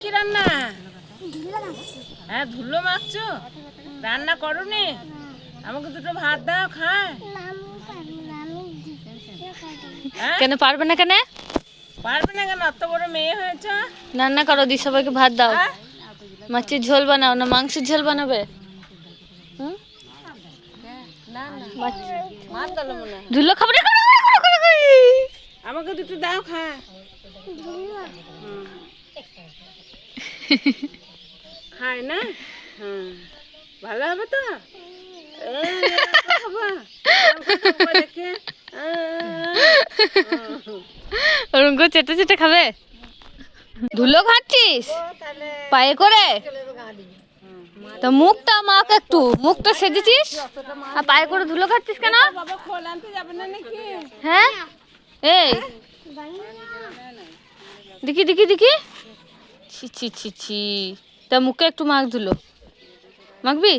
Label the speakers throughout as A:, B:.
A: কি রান্না? হ্যাঁ, ধুলো মাখছো। রান্না করোনি? আমাকে দুটো ভাত দাও, খায়।
B: কেন পারবে না? কেন
A: পারবে না কেন? অত বড় মেয়ে হয়েছে।
B: রান্না করো, দি সবাইকে ভাত দাও। মাছের ঝোল বানাও না মাংসের ঝোল বানাবে? ধুলো খাবে না?
A: আমাকে দুটো দাও, খায়। খায় না? ভালো হবে তো।
B: ওরকম চেটে চেটে খাবে? ধুলো খাচ্ছিস পায়ে করে? তো মুখটা মাখ, একটু মুখটা সেজেছিস আর পায়ে করে ধুলো খাচ্ছিস কেন?
A: বাবা খোল আনতে যাবে না নাকি?
B: হ্যাঁ, এই দেখি দেখি দেখি, ছি ছি ছি ছি। তা মুখে একটু মাখ, ধুলো মাখবি?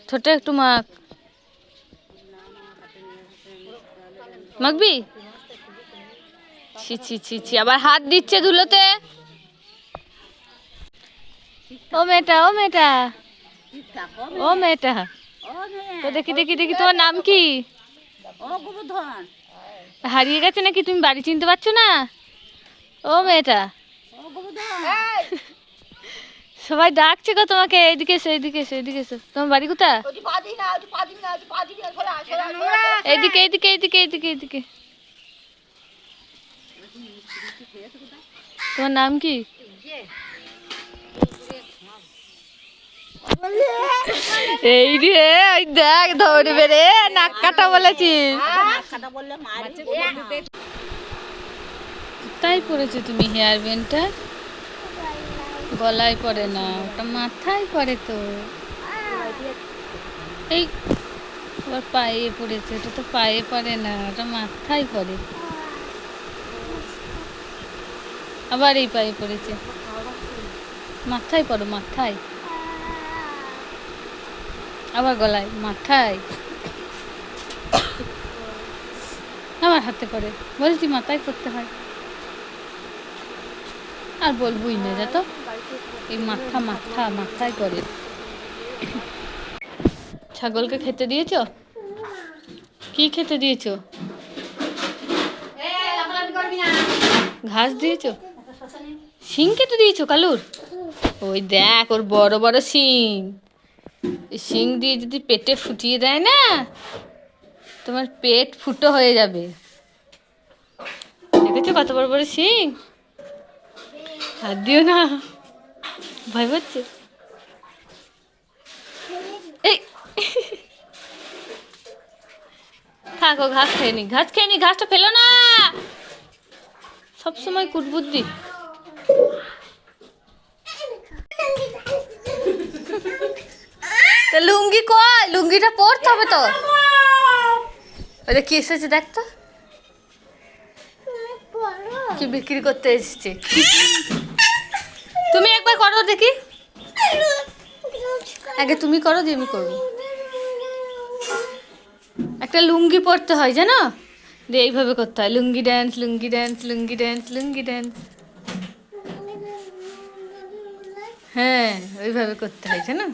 B: ঠোঁটে একটু মাখ, মাখবি? ছি ছি ছি ছি, আবার হাত দিচ্ছে ধুলোতে। ও মেয়েটা, ও মেয়েটা, ও মেয়েটা, তো দেখি দেখি দেখি, তোমার নাম কি? হারিয়ে গেছে নাকি? তুমি বাড়ি চিনতে পারছো না? ও মেয়েটা, সবাই ডাকছে গো তোমাকে। এইদিকে এসো, এইদিকে এসো, এইদিকে এসো। তোমার বাড়ি কোথায়? এইদিকে এইদিকে এইদিকে এইদিকে এইদিকে। তোমার নাম কি? এই রে, ওই দেখ ধরবে রে, নাক কাটা বলেছিস। তাই পড়েছো তুমি হেয়ার ব্যান্ডটা? গলায় পড়ে না, ওটা মাথায় পড়ে তো। এই আবার পায়ে পড়েছে, ওটা তো পায়ে পড়ে না, ওটা মাথায় পড়ে। আবার এই পায়ে পড়েছে, মাথায় পড়ো, মাথায়। আবার গলায়, মাথায়। আমার হাতে পড়ে, বলছি মাথায় পড়তে হয়। আর বলবই না, যা তো, এই মাথা মাথা মাথায় করে। ছাগলকে খেতে দিয়েছো? কি খেতে দিয়েছো? ঘাস দিয়েছো? শিং কেটে দিয়েছো কালুর? ওই দেখ, ওর বড় বড় শিং। শিং দিয়ে যদি পেটে ফুটিয়ে দেয় না, তোমার পেট ফুটো হয়ে যাবে। দেখেছো কত বড় বড় শিং? হাত দিও না, ভয় পাচ্ছে। এই থাকো, ঘাস খেয়ে নি, ঘাস খেয়ে নি, ঘাসটা ফেলো না। সবসময় কুটবুদ্ধি। লুঙ্গি কই? লুঙ্গিটা পরতে হবে তো। ওটা কি এসেছে দেখ তো, কি বিক্রি করতে এসেছে। তুমি একবার করো দেখি, আগে তুমি করো দিয়ে আমি করবো। একটা লুঙ্গি পরতে হয় জানো, দিয়ে এইভাবে করতে হয়, লুঙ্গি ড্যান্স, লুঙ্গি ড্যান্স, লুঙ্গি ড্যান্স, লুঙ্গি ড্যান্স। হ্যাঁ, ওইভাবে করতে হয় জানো।